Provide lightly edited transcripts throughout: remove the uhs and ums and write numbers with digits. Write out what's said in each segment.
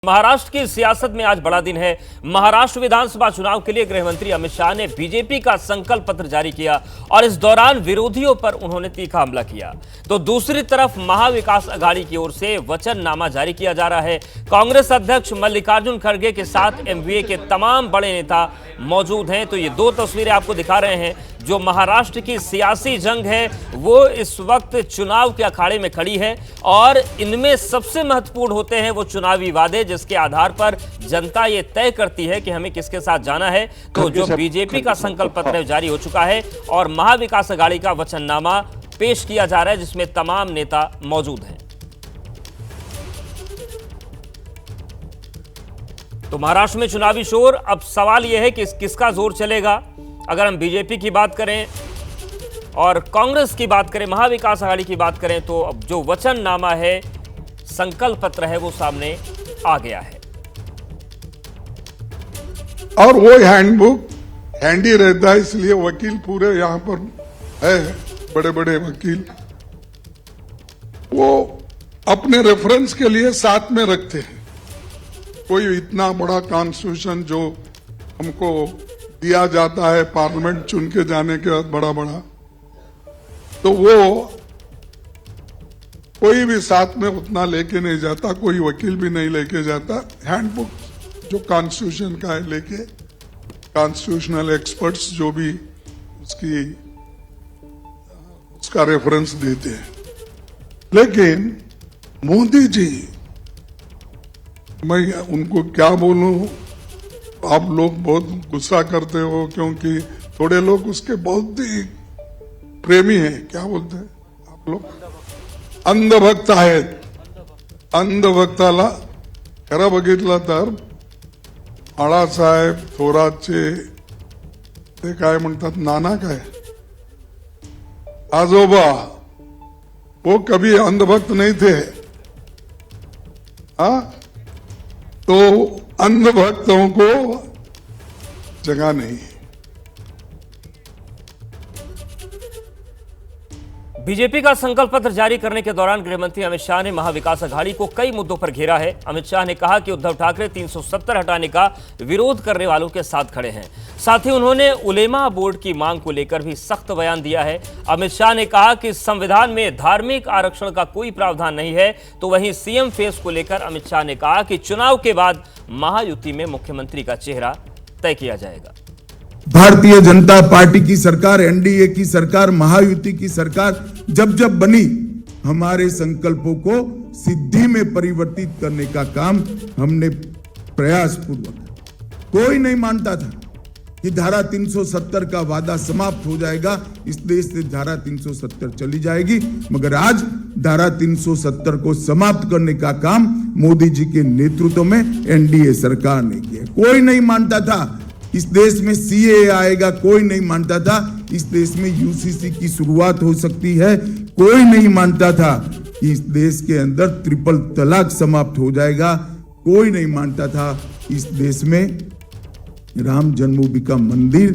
महाराष्ट्र की सियासत में आज बड़ा दिन है। महाराष्ट्र विधानसभा चुनाव के लिए गृह मंत्री अमित शाह ने बीजेपी का संकल्प पत्र जारी किया और इस दौरान विरोधियों पर उन्होंने तीखा हमला किया। तो दूसरी तरफ महाविकास अघाड़ी की ओर से वचननामा जारी किया जा रहा है। कांग्रेस अध्यक्ष मल्लिकार्जुन खड़गे के साथ एमवीए के तमाम बड़े नेता मौजूद हैं। तो ये दो तस्वीरें आपको दिखा रहे हैं। जो महाराष्ट्र की सियासी जंग है वो इस वक्त चुनाव के अखाड़े में खड़ी है और इनमें सबसे महत्वपूर्ण होते हैं वो चुनावी वादे, जिसके आधार पर जनता ये तय करती है कि हमें किसके साथ जाना है। तो जो बीजेपी का संकल्प पत्र जारी हो चुका है और महाविकास अघाड़ी का वचननामा पेश किया जा रहा है, जिसमें तमाम नेता मौजूद हैं। तो महाराष्ट्र में चुनावी शोर। अब सवाल यह है कि किसका जोर चलेगा। अगर हम बीजेपी की बात करें और कांग्रेस की बात करें, महाविकास अघाड़ी की बात करें, तो अब जो वचननामा है, संकल्प पत्र है, वो सामने आ गया है। और वो हैंडबुक हैंडी रहता है, इसलिए वकील पूरे यहां पर है, बड़े बड़े वकील, वो अपने रेफरेंस के लिए साथ में रखते हैं। कोई इतना बड़ा कॉन्स्टिट्यूशन जो हमको दिया जाता है पार्लियामेंट चुन के जाने के बाद, बड़ा तो वो कोई भी साथ में उतना लेके नहीं जाता, कोई वकील भी नहीं लेके जाता। हैंडबुक जो कॉन्स्टिट्यूशन का है लेके कॉन्स्टिट्यूशनल एक्सपर्ट्स जो भी उसका रेफरेंस देते हैं। लेकिन मोदी जी, मैं उनको क्या बोलूं, आप लोग बहुत गुस्सा करते हो क्योंकि थोड़े लोग उसके बहुत ही प्रेमी हैं। क्या बोलते हैं आप लोग? अंधभक्त आहेत। अंधभक्ताला खरं बघितलं तर बाळासाहेब थोरातचे ते काय म्हणतात, नाना काय आजोबा, वो कभी अंधभक्त नहीं थे। तो अंधभक्तों को जगह नहीं। बीजेपी का संकल्प पत्र जारी करने के दौरान गृहमंत्री अमित शाह ने महाविकास अघाड़ी को कई मुद्दों पर घेरा है। अमित शाह ने कहा कि उद्धव ठाकरे 370 हटाने का विरोध करने वालों के साथ खड़े हैं। साथ ही उन्होंने उलेमा बोर्ड की मांग को लेकर भी सख्त बयान दिया है। अमित शाह ने कहा कि संविधान में धार्मिक आरक्षण का कोई प्रावधान नहीं है। तो वहीं सीएम फेस को लेकर अमित शाह ने कहा कि चुनाव के बाद महायुति में मुख्यमंत्री का चेहरा तय किया जाएगा। भारतीय जनता पार्टी की सरकार, एनडीए की सरकार, महायुति की सरकार जब जब बनी, हमारे संकल्पों को सिद्धि में परिवर्तित करने का काम हमने प्रयास पूर्वक। कोई नहीं मानता था कि धारा 370 का वादा समाप्त हो जाएगा, इस देश से धारा 370 चली जाएगी, मगर आज धारा 370 को समाप्त करने का काम मोदी जी के नेतृत्व में एनडीए सरकार ने किया। कोई नहीं मानता था इस देश में सीएए आएगा, कोई नहीं मानता था इस देश में यूसीसी की शुरुआत हो सकती है, कोई नहीं मानता था कि इस देश के अंदर ट्रिपल तलाक समाप्त हो जाएगा, कोई नहीं मानता था इस देश में राम जन्मभूमि का मंदिर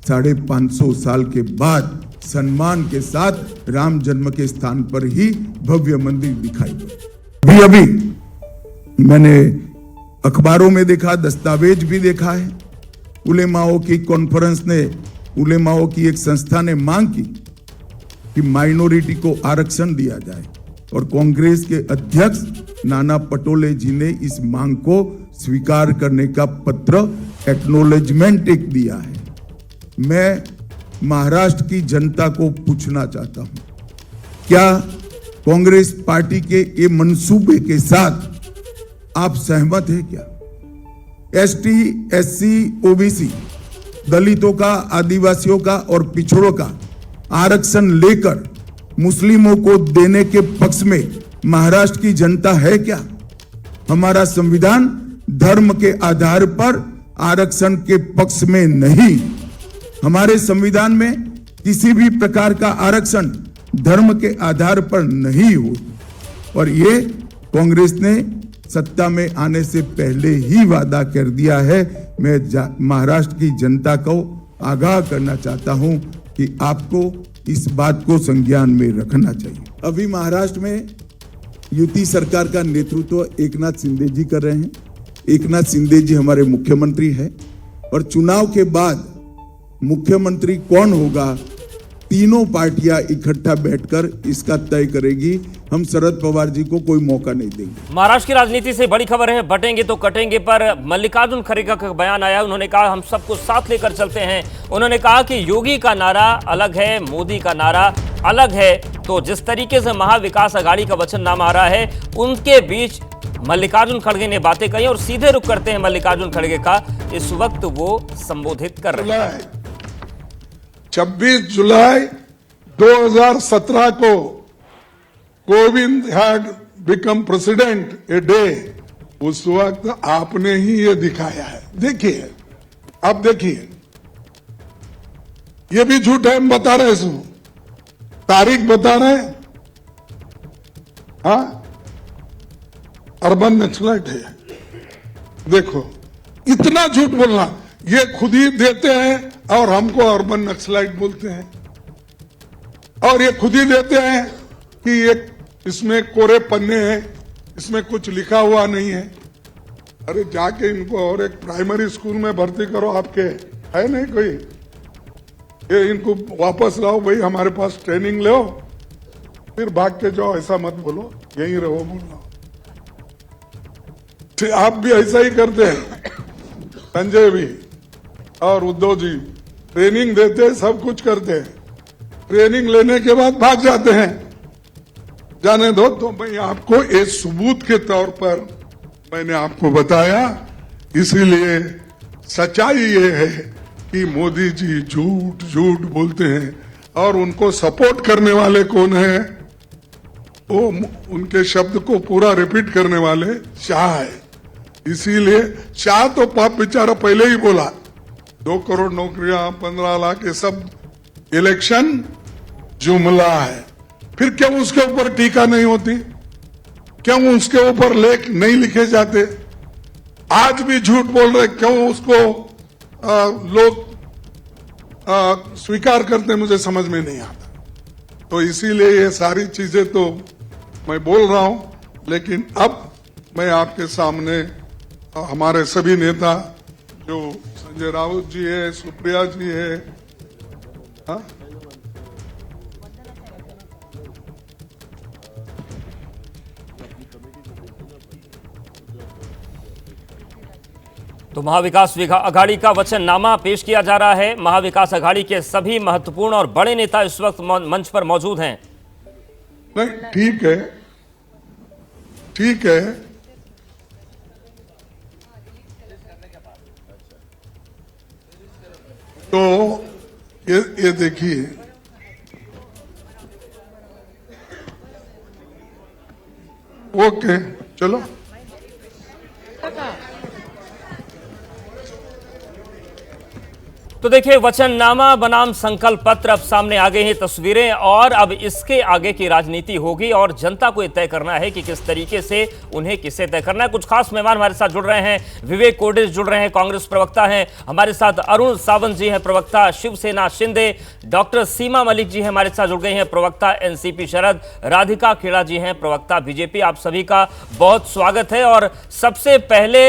550 साल के बाद सम्मान के साथ राम जन्म के स्थान पर ही भव्य मंदिर दिखाई दे। अभी मैंने अखबारों में देखा, दस्तावेज भी देखा है। उलेमाओं की कॉन्फ्रेंस ने, उलेमाओं की एक संस्था ने मांग की कि माइनॉरिटी को आरक्षण दिया जाए और कांग्रेस के अध्यक्ष नाना पटोले जी ने इस मांग को स्वीकार करने का पत्र, एक्नॉलेजमेंट एक दिया है। मैं महाराष्ट्र की जनता को पूछना चाहता हूं, क्या कांग्रेस पार्टी के ये मंसूबे के साथ आप सहमत हैं? क्या एसटी, एससी, ओबीसी, दलितों का, आदिवासियों का और पिछड़ों का आरक्षण लेकर मुस्लिमों को देने के पक्ष में महाराष्ट्र की जनता है क्या? हमारा संविधान धर्म के आधार पर आरक्षण के पक्ष में नहीं। हमारे संविधान में किसी भी प्रकार का आरक्षण धर्म के आधार पर नहीं हो, और ये कांग्रेस ने सत्ता में आने से पहले ही वादा कर दिया है। मैं महाराष्ट्र की जनता को आगाह करना चाहता हूं कि आपको इस बात को संज्ञान में रखना चाहिए। अभी महाराष्ट्र में युति सरकार का नेतृत्व एकनाथ शिंदे जी कर रहे हैं। एकनाथ शिंदे जी हमारे मुख्यमंत्री हैं और चुनाव के बाद मुख्यमंत्री कौन होगा, तीनों पार्टियां इकट्ठा बैठकर इसका तय करेगी। हम शरद पवार जी को कोई मौका नहीं देंगे। महाराष्ट्र की राजनीति से बड़ी खबर है, बटेंगे तो कटेंगे पर मल्लिकार्जुन खड़गे का बयान आया। उन्होंने कहा हम सबको साथ लेकर चलते हैं। उन्होंने कहा कि योगी का नारा अलग है, मोदी का नारा अलग है। तो जिस तरीके से महाविकास अघाड़ी का वचननामा आ रहा है, उनके बीच मल्लिकार्जुन खड़गे ने बातें कही और सीधे रुख करते हैं मल्लिकार्जुन खड़गे का। इस वक्त वो संबोधित कर रहे हैं। 26 जुलाई 2017 को Kovind had become president a day, उस वक्त आपने ही ये दिखाया है। देखिए, आप देखिए, ये भी झूठ है, हम बता रहे हैं, तारीख बता रहे हैं। हाँ, अर्बन नक्सलाइट है। देखो, इतना झूठ बोलना, ये खुद ही देते हैं और हमको अर्बन नक्सलाइट बोलते हैं, और ये खुद ही देते हैं कि ये इसमें कोरे पन्ने हैं, इसमें कुछ लिखा हुआ नहीं है। अरे जाके इनको और एक प्राइमरी स्कूल में भर्ती करो, आपके है नहीं कोई, ये इनको वापस लाओ भाई, हमारे पास ट्रेनिंग लो, फिर भाग के जाओ। ऐसा मत बोलो, यहीं रहो बोलो। आप भी ऐसा ही करते हैं, संजय भी और उद्धव जी ट्रेनिंग देते हैं, सब कुछ करते हैं, ट्रेनिंग लेने के बाद भाग जाते हैं। जाने दो। तो मैं आपको एक सबूत के तौर पर मैंने आपको बताया। इसीलिए सच्चाई ये है कि मोदी जी झूठ झूठ बोलते हैं, और उनको सपोर्ट करने वाले कौन है, वो उनके शब्द को पूरा रिपीट करने वाले शाह है। इसीलिए शाह तो पाप बेचारा पहले ही बोला, 2 करोड़ नौकरियां, 15 लाख, ये सब इलेक्शन जुमला है। फिर क्यों उसके ऊपर टीका नहीं होती, क्यों उसके ऊपर लेख नहीं लिखे जाते? आज भी झूठ बोल रहे, क्यों उसको लोग स्वीकार करते, मुझे समझ में नहीं आता। तो इसीलिए ये सारी चीजें तो मैं बोल रहा हूं, लेकिन अब मैं आपके सामने हमारे सभी नेता, जो संजय राउत जी है, सुप्रिया जी है, हाँ? तो महाविकास अघाड़ी का वचननामा पेश किया जा रहा है। महाविकास अघाड़ी के सभी महत्वपूर्ण और बड़े नेता इस वक्त मंच पर मौजूद हैं। नहीं, ठीक है, ठीक है। तो ये देखिए, ओके, चलो। तो देखिए, वचननामा बनाम संकल्प पत्र अब सामने आ गई हैं तस्वीरें, और अब इसके आगे की राजनीति होगी और जनता को यह तय करना है कि किस तरीके से उन्हें किसे तय करना है। कुछ खास मेहमान हमारे साथ जुड़ रहे हैं। विवेक कोडिस जुड़ रहे हैं, कांग्रेस प्रवक्ता हैं हमारे साथ। अरुण सावंत जी हैं, प्रवक्ता शिवसेना शिंदे। डॉक्टर सीमा मलिक जी हैं, हमारे साथ जुड़ गई हैं, प्रवक्ता एनसीपी शरद। राधिका खेड़ा जी हैं, प्रवक्ता बीजेपी। आप सभी का बहुत स्वागत है। और सबसे पहले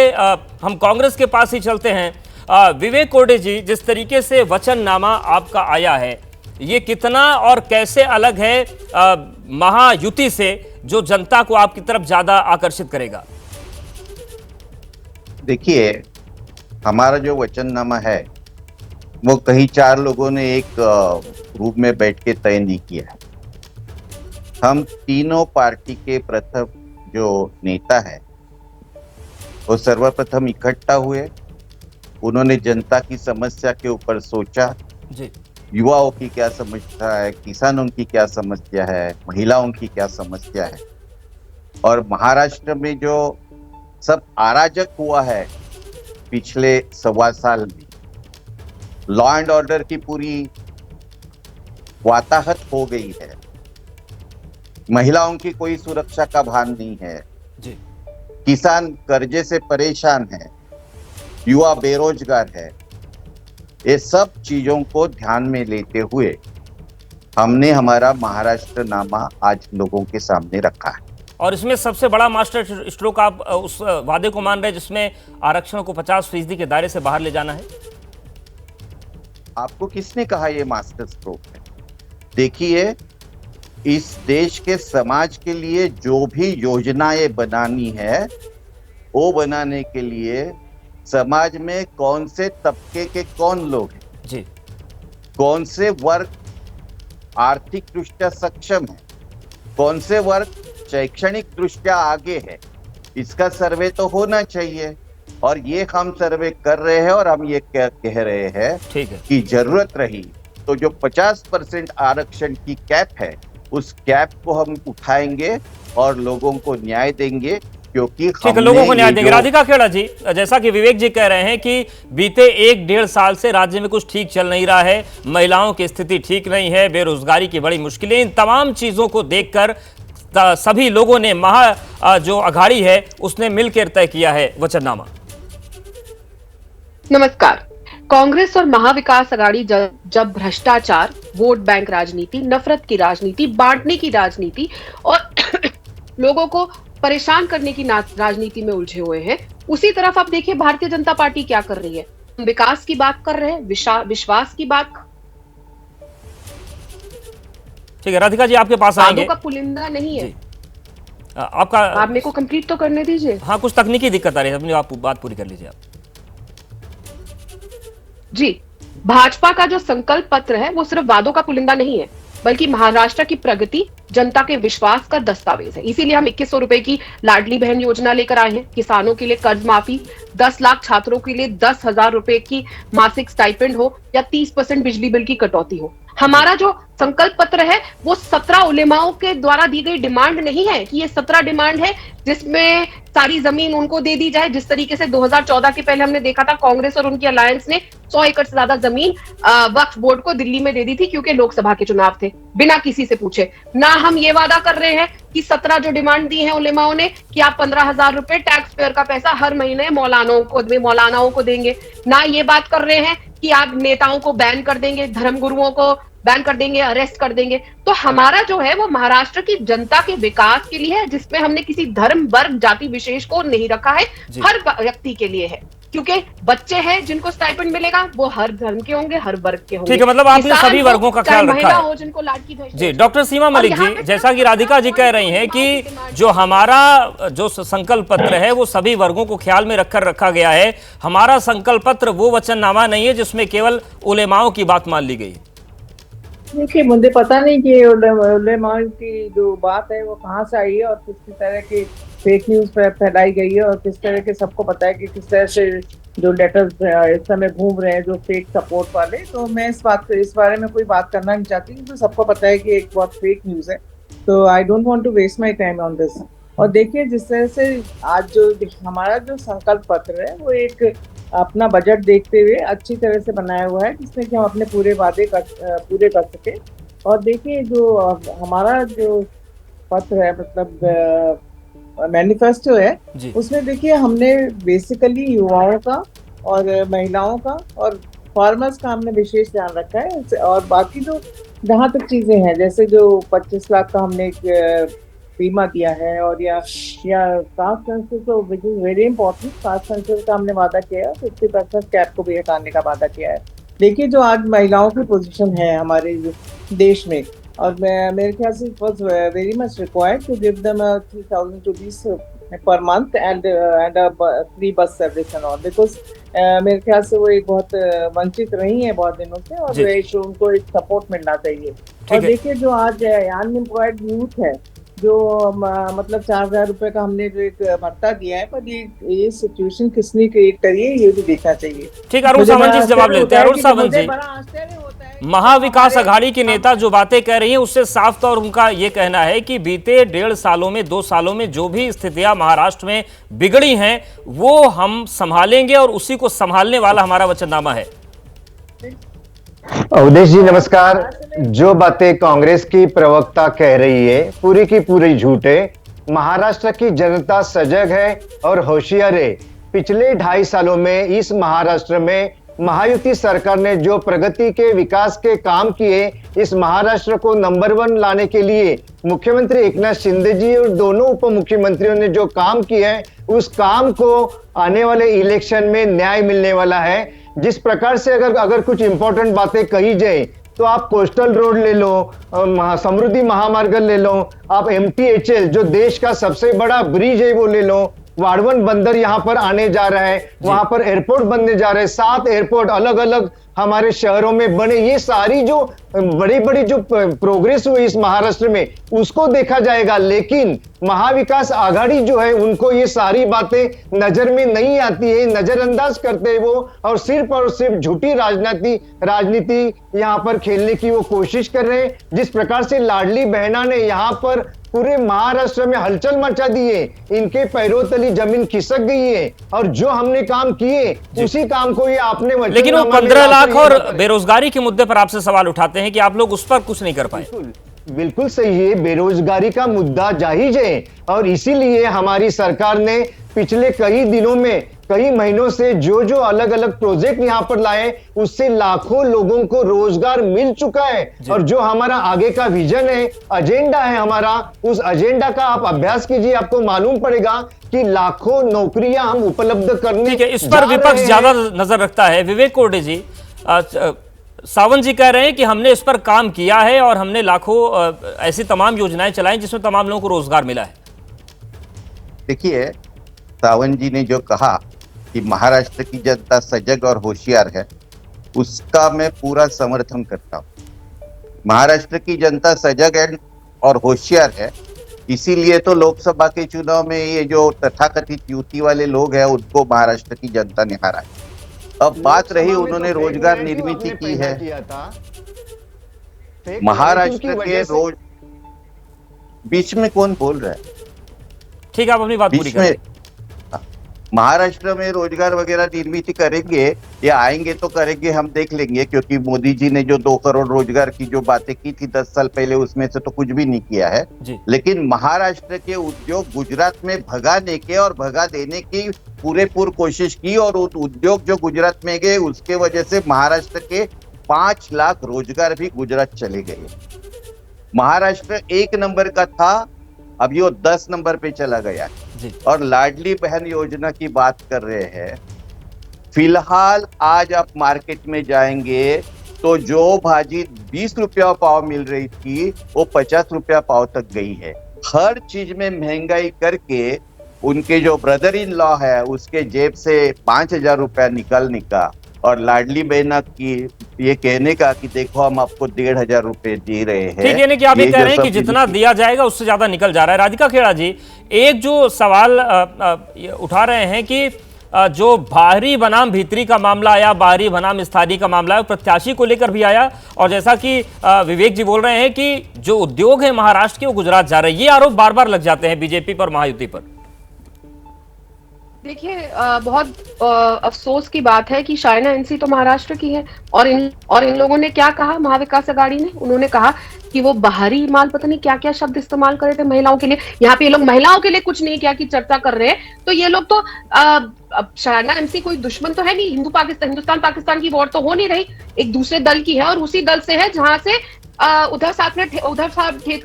हम कांग्रेस के पास ही चलते हैं। विवेक कोडे जी, जिस तरीके से वचननामा आपका आया है, ये कितना और कैसे अलग है महायुति से, जो जनता को आपकी तरफ ज्यादा आकर्षित करेगा? देखिए, हमारा जो वचननामा है वो कहीं 4 लोगों ने एक रूप में बैठ के तय नहीं किया है। हम तीनों पार्टी के प्रथम जो नेता है वो सर्वप्रथम इकट्ठा हुए। उन्होंने जनता की समस्या के ऊपर सोचा जी। युवाओं की क्या समस्या है, किसानों की क्या समस्या है, महिलाओं की क्या समस्या है। और महाराष्ट्र में जो सब अराजक हुआ है पिछले 1.25 साल में, लॉ एंड ऑर्डर की पूरी वाताहत हो गई है, महिलाओं की कोई सुरक्षा का भान नहीं है जी। किसान कर्जे से परेशान है, युवा बेरोजगार है। ये सब चीजों को ध्यान में लेते हुए हमने हमारा महाराष्ट्र नामा आज लोगों के सामने रखा है। और इसमें सबसे बड़ा मास्टर स्ट्रोक आप उस वादे को मान रहे हैं जिसमें आरक्षण को 50% के दायरे से बाहर ले जाना है? आपको किसने कहा ये मास्टर स्ट्रोक है? देखिए, इस देश के समाज के लिए जो भी योजनाएं बनानी है, वो बनाने के लिए समाज में कौन से तबके के कौन लोग हैं जी, कौन से वर्ग आर्थिक दृष्टया सक्षम है, कौन से वर्ग शैक्षणिक दृष्टया आगे है, इसका सर्वे तो होना चाहिए। और ये हम सर्वे कर रहे हैं और हम ये कह रहे हैं ठीक है कि जरूरत रही तो जो 50% आरक्षण की कैप है, उस कैप को हम उठाएंगे और लोगों को न्याय देंगे, क्योंकि ठीक है, लोगों को न्याय देंगे। राधिका खेड़ा जी, जैसा कि विवेक जी कह रहे हैं कि बीते 1-1.5 साल से राज्य में कुछ ठीक चल नहीं रहा है, महिलाओं की स्थिति ठीक नहीं है, बेरोजगारी की बड़ी मुश्किलें, इन तमाम चीजों को देखकर सभी लोगों ने जो अघाड़ी है उसने मिलकर तय किया है वचननामा। नमस्कार। कांग्रेस और महाविकास अघाड़ी जब भ्रष्टाचार, वोट बैंक राजनीति, नफरत की राजनीति, बांटने की राजनीति और लोगों को परेशान करने की राजनीति में उलझे हुए हैं, उसी तरफ आप देखिए भारतीय जनता पार्टी क्या कर रही है। विकास की बात कर रहे हैं, विश्वास की बात। ठीक है राधिका जी, आपके पास आएंगे। का पुलिंदा नहीं है आपका, आप मेरे को कंप्लीट तो करने दीजिए। हाँ, कुछ तकनीकी दिक्कत आ रही है, अपनी आप बात पूरी कर लीजिए आप। जी, भाजपा का जो संकल्प पत्र है वो सिर्फ वादों का पुलिंदा नहीं है, बल्कि महाराष्ट्र की प्रगति, जनता के विश्वास का दस्तावेज है। इसीलिए हम 2100 रुपए की लाडली बहन योजना लेकर आए हैं, किसानों के लिए कर्ज माफी, 10 लाख छात्रों के लिए 10,000 रुपए की मासिक स्टाइपेंड हो या 30% बिजली बिल की कटौती हो। हमारा जो संकल्प पत्र है वो 17 उलेमाओं के द्वारा दी गई डिमांड नहीं है कि ये 17 डिमांड है जिसमें सारी जमीन उनको दे दी जाए, जिस तरीके से 2014 के पहले हमने देखा था कांग्रेस और उनकी अलायंस ने 100 एकड़ से ज्यादा जमीन वक्फ बोर्ड को दिल्ली में दे दी थी क्योंकि लोकसभा के चुनाव थे, बिना किसी से पूछे। ना हम ये वादा कर रहे हैं कि 17 जो डिमांड दी है उलेमाओं ने कि आप 15,000 रुपए टैक्स पेयर का पैसा हर महीने मौलानाओं को देंगे, ना ये बात कर रहे हैं कि आप नेताओं को बैन कर देंगे, धर्मगुरुओं को बैन कर देंगे, अरेस्ट कर देंगे। तो हमारा जो है वो महाराष्ट्र की जनता के विकास के लिए है, जिसमें हमने किसी धर्म, वर्ग, जाति विशेष को नहीं रखा है, हर व्यक्ति के लिए है, क्योंकि बच्चे हैं जिनको स्टाइपेंड मिलेगा वो हर धर्म के होंगे, हर वर्ग के होंगे। ठीक है, मतलब आपने सभी वर्गों का ख्याल रखा है। जिनको लाडकी जी, डॉक्टर सीमा मलिक जी, जैसा कि राधिका जी कह रही हैं कि जो हमारा जो संकल्प पत्र है वो सभी वर्गों को ख्याल में रखकर रखा गया है। हमारा संकल्प पत्र वो वचननामा नहीं है जिसमें केवल उलेमाओं की बात मान ली गई। देखिए, मुझे पता नहीं कि उलेमा की जो बात है वो कहाँ से आई है और किस तरह की फेक न्यूज फैलाई गई है और किस तरह के सबको पता है कि किस तरह से जो लेटर्स इस समय घूम रहे हैं जो फेक सपोर्ट वाले। तो मैं इस बारे में कोई बात करना नहीं चाहती क्योंकि सबको पता है कि एक बहुत फेक न्यूज है। तो I don't want to waste my time on this. और देखिए, जिस तरह से आज जो हमारा जो संकल्प पत्र है वो एक अपना बजट देखते हुए अच्छी तरह से बनाया हुआ है जिसमें कि हम अपने पूरे वादे पूरे कर सके। और देखिए, जो हमारा जो पत्र है मतलब मैनिफेस्टो है, उसमें देखिए हमने बेसिकली युवाओं का और महिलाओं का और फार्मर्स का हमने विशेष ध्यान रखा है। और बाकी जो जहाँ तक चीजें हैं, जैसे जो 25 लाख का हमने बीमा दिया है और या कास्ट सेंसस, तो which is very important, caste census का हमने वादा किया है, 50% कैप को भी हटाने का वादा किया है। देखिए, जो आज महिलाओं की पोजीशन है हमारे देश में, और मेरे ख्याल से it was very much required to give them 3,000 rupees per month and free bus service and all, because मेरे ख्याल से वो एक बहुत वंचित रही है बहुत दिनों से और उनको एक सपोर्ट मिलना चाहिए। और देखिए, जो आज अनएम्प्लॉयड यूथ है जो मतलब 4,000 रुपए का हमने जो एक भत्ता दिया है, पर ये सिचुएशन किसने क्रिएट करी है ये भी देखना चाहिए। ठीक, अरुण सावंत जी जवाब लेते हैं। अरुण सावंत जी, महाविकास अघाड़ी के नेता जो बातें कह रही हैं उससे साफ तौर उनका ये कहना है कि बीते 1.5 सालों में 2 सालों में जो भी स्थितियां महाराष्ट्र में बिगड़ी हैं वो हम संभालेंगे और उसी को संभालने वाला हमारा वचननामा है। उदेश जी नमस्कार। जो बातें कांग्रेस की प्रवक्ता कह रही है पूरी की पूरी झूठ है। महाराष्ट्र की जनता सजग है और होशियार है। पिछले 2.5 सालों में इस महाराष्ट्र में महायुति सरकार ने जो प्रगति के विकास के काम किए, इस महाराष्ट्र को नंबर 1 लाने के लिए मुख्यमंत्री एकनाथ शिंदे जी और दोनों उप मुख्यमंत्रियों ने जो काम किया है, उस काम को आने वाले इलेक्शन में न्याय मिलने वाला है। जिस प्रकार से अगर कुछ इंपॉर्टेंट बातें कही जाए तो आप कोस्टल रोड ले लो, समृद्धि महामार्ग ले लो, आप MTHL जो देश का सबसे बड़ा ब्रिज है वो ले लो, वाड़वन बंदर यहाँ पर आने जा रहा है, वहां पर एयरपोर्ट बनने जा रहे हैं, 7 एयरपोर्ट अलग अलग हमारे शहरों में बने। ये सारी जो बड़ी बड़ी जो प्रोग्रेस हुई इस महाराष्ट्र में उसको देखा जाएगा, लेकिन महाविकास आघाड़ी जो है उनको ये सारी बातें नजर में नहीं आती है, नजरअंदाज करते हैं वो, और सिर्फ झूठी राजनीति यहाँ पर खेलने की वो कोशिश कर रहे हैं। जिस प्रकार से लाडली बहना ने यहाँ पर पूरे महाराष्ट्र में हलचल मचा दी है, इनके पैरों तली जमीन खिसक गई है, और जो हमने काम किए उसी काम को ये आपने लेकिन वो 15 लाख और बेरोजगारी के मुद्दे पर आपसे सवाल उठाते हैं कि आप लोग उस पर कुछ नहीं कर पाए। बिल्कुल सही है, बेरोजगारी का मुद्दा जायज है, और इसीलिए हमारी सरकार ने पिछले कई दिनों में, कई महीनों से जो अलग अलग प्रोजेक्ट यहाँ पर लाए, उससे लाखों लोगों को रोजगार मिल चुका है। और जो हमारा आगे का विजन है, एजेंडा है हमारा, उस एजेंडा का आप अभ्यास कीजिए, आपको मालूम पड़ेगा कि लाखों नौकरियां हम उपलब्ध करने। ठीक है, इस पर विपक्ष ज्यादा नजर रखता है। विवेक कोरडे जी, सावंत जी कह रहे हैं कि हमने इस पर काम किया है और हमने लाखों ऐसी तमाम योजनाएं चलाई जिसमें तमाम लोगों को रोजगार मिला है। देखिए, सावंत जी ने जो कहा कि महाराष्ट्र की जनता सजग और होशियार है, उसका मैं पूरा समर्थन करता हूं। महाराष्ट्र की जनता सजग है और होशियार है, इसीलिए तो लोकसभा के चुनाव में ये जो तथाकथित युति वाले लोग हैं उनको महाराष्ट्र की जनता ने हराया। अब बात रही उन्होंने रोजगार निर्मित की है, महाराष्ट्र के रोज बीच में कौन बोल रहा है? ठीक है, आप अपनी बात पूरी करें। महाराष्ट्र में रोजगार वगैरह निर्मित करेंगे या आएंगे तो करेंगे, हम देख लेंगे, क्योंकि मोदी जी ने जो 2 करोड़ रोजगार की जो बातें की थी 10 साल पहले, उसमें से तो कुछ भी नहीं किया है। लेकिन महाराष्ट्र के उद्योग गुजरात में भगाने के और भगा देने की पूरेपूर कोशिश की, और उद्योग जो गुजरात में गए उसके वजह से महाराष्ट्र के 5 लाख रोजगार भी गुजरात चले गए। महाराष्ट्र 1 नंबर का था, अब ये 10 नंबर पे चला गया। और लाडली बहन योजना की बात कर रहे हैं। फिलहाल आज आप मार्केट में जाएंगे तो जो भाजी 20 रुपया पाव मिल रही थी वो 50 रुपया पाव तक गई है। हर चीज में महंगाई करके उनके जो ब्रदर इन लॉ है उसके जेब से 5,000 रुपया निकालने का, और लाडली बहना की ये कहने का कि देखो हम आपको 1,500 रुपए दे रहे हैं। ठीक है, कि आप ये कह रहे हैं कि जितना दिया जाएगा उससे ज्यादा निकल जा रहा है। राधिका खेड़ा जी, एक जो सवाल उठा रहे हैं कि जो बाहरी बनाम भीतरी का मामला आया, बाहरी बनाम स्थानीय का मामला है, प्रत्याशी को लेकर भी आया, और जैसा कि विवेक जी बोल रहे हैं कि जो उद्योग है महाराष्ट्र के वो गुजरात जा रहे हैं, ये आरोप बार बार लग जाते हैं बीजेपी पर, महायुति पर। देखिए, बहुत अफसोस की बात है कि शायना एनसी तो महाराष्ट्र की है, और इन लोगों ने क्या कहा, महाविकास आघाड़ी ने, उन्होंने कहा कि वो बाहरी माल, पता नहीं क्या क्या शब्द इस्तेमाल कर रहे थे महिलाओं के लिए। यहाँ पे ये लोग महिलाओं के लिए कुछ नहीं किया की चर्चा कर रहे हैं, तो ये लोग तो अब शायना एनसी कोई दुश्मन तो है नहीं, हिंदुस्तान पाकिस्तान की वॉर तो हो नहीं रही, एक दूसरे दल की है, और उसी दल से है जहां से उद्धव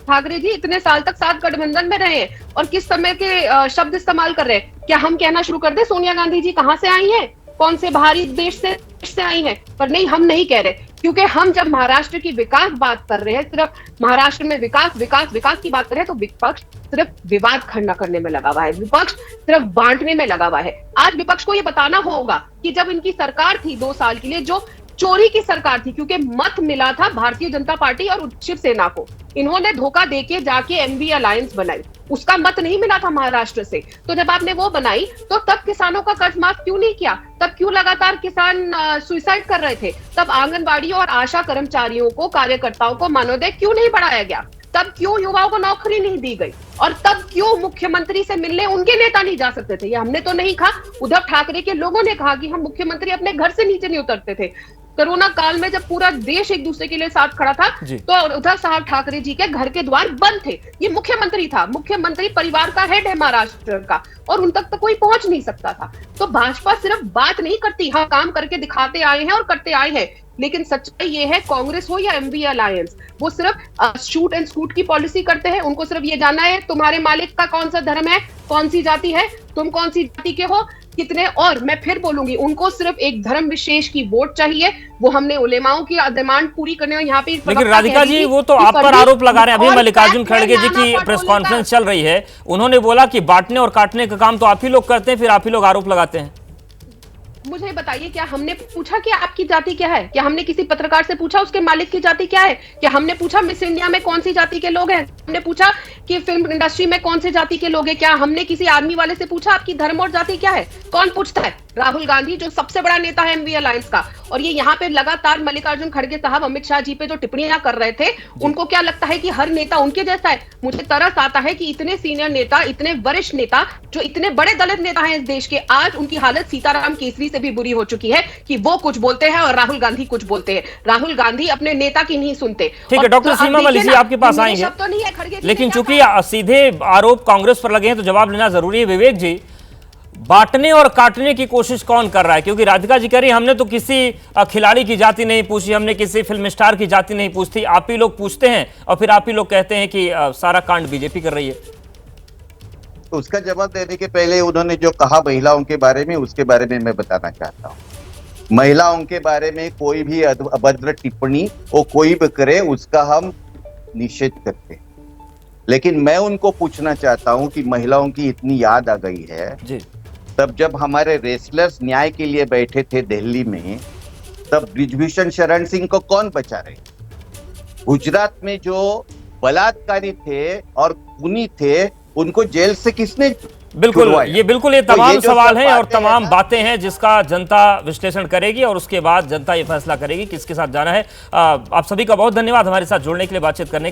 ठाकरे जी इतने साल तक साथ गठबंधन में रहे हैं, और किस समय के शब्द इस्तेमाल कर रहे हैं। क्या हम कहना शुरू कर दें सोनिया गांधी जी कहां से आई हैं, कौन से बाहरी देश से आई हैं? पर नहीं, हम नहीं कह रहे, क्योंकि हम जब महाराष्ट्र की विकास बात कर रहे हैं, सिर्फ महाराष्ट्र में विकास विकास विकास की बात कर रहे हैं, तो विपक्ष सिर्फ विवाद खड़ा करने में लगा हुआ है, विपक्ष सिर्फ बांटने में लगा हुआ है। आज विपक्ष को यह बताना होगा कि जब इनकी सरकार थी 2 साल के लिए, जो चोरी की सरकार थी, क्योंकि मत मिला था भारतीय जनता पार्टी और शिवसेना को, इन्होंने धोखा देके जाके एनवी अलायंस बनाई, उसका मत नहीं मिला था महाराष्ट्र से। तो जब आपने वो बनाई तो तब किसानों का कर्ज माफ क्यों नहीं किया? तब क्यों लगातार किसान सुसाइड कर रहे थे? तब आंगनबाड़ी और आशा कर्मचारियों को, कार्यकर्ताओं को मानदेय क्यों नहीं बढ़ाया गया? तब क्यों युवाओं को नौकरी नहीं दी गई? और तब क्यों मुख्यमंत्री से मिलने उनके नेता नहीं जा सकते थे? ये हमने तो नहीं कहा, उद्धव ठाकरे के लोगों ने कहा कि हम मुख्यमंत्री अपने घर से नीचे नहीं उतरते थे। कोरोना काल में जब पूरा देश एक दूसरे के लिए साथ खड़ा था तो उद्धव साहब ठाकरे जी के घर के द्वार बंद थे। ये मुख्यमंत्री था, मुख्यमंत्री परिवार का हेड है महाराष्ट्र का, और उन तक तो कोई पहुंच नहीं सकता था। तो भाजपा सिर्फ बात नहीं करती, हाँ काम करके दिखाते आए हैं और करते आए हैं, लेकिन सच्चाई ये है कांग्रेस हो या एमवी अलायंस, वो सिर्फ शूट एंड स्कूट की पॉलिसी करते हैं। उनको सिर्फ ये जानना है तुम्हारे मालिक का कौन सा धर्म है, कौन सी जाति है, तुम कौन सी जाति के हो, कितने, और मैं फिर बोलूंगी उनको सिर्फ एक धर्म विशेष की वोट चाहिए। वो हमने उलेमाओं की डिमांड पूरी करने, यहाँ पे लेकिन राधिका जी वो तो आप पर आरोप लगा रहे हैं। अभी मल्लिकार्जुन खड़गे जी की प्रेस कॉन्फ्रेंस चल रही है, उन्होंने बोला कि बांटने और काटने का काम तो आप ही लोग करते हैं, फिर आप ही लोग आरोप लगाते हैं। मुझे बताइए, क्या हमने पूछा कि आपकी जाति क्या है? क्या हमने किसी पत्रकार से पूछा उसके मालिक की जाति क्या है? क्या हमने पूछा मिस इंडिया में कौन सी जाति के लोग हैं? हमने पूछा कि फिल्म इंडस्ट्री में कौन से जाति के लोग हैं? क्या हमने किसी आर्मी वाले से पूछा आपकी धर्म और जाति क्या है? कौन पूछता है? राहुल गांधी जो सबसे बड़ा नेता है एमवी अलायंस का, और ये यहाँ पे लगातार मल्लिकार्जुन खड़गे साहब अमित शाह जी पे जो टिप्पणियां कर रहे थे, उनको क्या लगता है कि हर नेता उनके जैसा है? मुझे तरस आता है कि इतने सीनियर नेता, इतने वरिष्ठ नेता, जो इतने बड़े दलित नेता हैं इस देश के, आज उनकी हालत सीताराम केसरी से भी बुरी हो चुकी है कि वो कुछ बोलते हैं और राहुल गांधी कुछ बोलते हैं। राहुल गांधी अपने नेता की नहीं सुनते। ठीक है डॉक्टर सीमा मलिक जी आपके पास आएंगे, तो नहीं है खड़गे, लेकिन चूंकि सीधे आरोप कांग्रेस पर लगे हैं तो जवाब लेना जरूरी है। विवेक जी, बांटने और काटने की कोशिश कौन कर रहा है? क्योंकि राधिका जी कह रही हमने तो किसी खिलाड़ी की जाति नहीं पूछी, हमने किसी फिल्म स्टार की जाति नहीं पूछती, आप ही लोग पूछते हैं और फिर आप ही लोग कहते हैं कि सारा कांड बीजेपी कर रही है। तो उसका जवाब देने के पहले उन्होंने जो कहा महिलाओं के बारे में, उसके बारे में मैं बताना चाहता हूँ। महिलाओं के बारे में कोई भी अभद्र टिप्पणी वो कोई भी करे उसका हम निषेध करते हैं, लेकिन मैं उनको पूछना चाहता हूं कि महिलाओं की इतनी याद आ गई है जी। तब जब हमारे रेसलर्स न्याय के लिए बैठे थे दिल्ली में, तब बृजभूषण शरण सिंह को कौन बचा रहे? गुजरात में जो बलात्कारी थे और खूनी थे उनको जेल से किसने बिल्कुल छुड़वाया? ये तमाम जो सवाल सब हैं और बातें तमाम हैं बातें हैं जिसका जनता विश्लेषण करेगी और उसके बाद जनता ये फैसला करेगी किसके साथ जाना है। आप सभी का बहुत धन्यवाद हमारे साथ जुड़ने के लिए, बातचीत करने के लिए।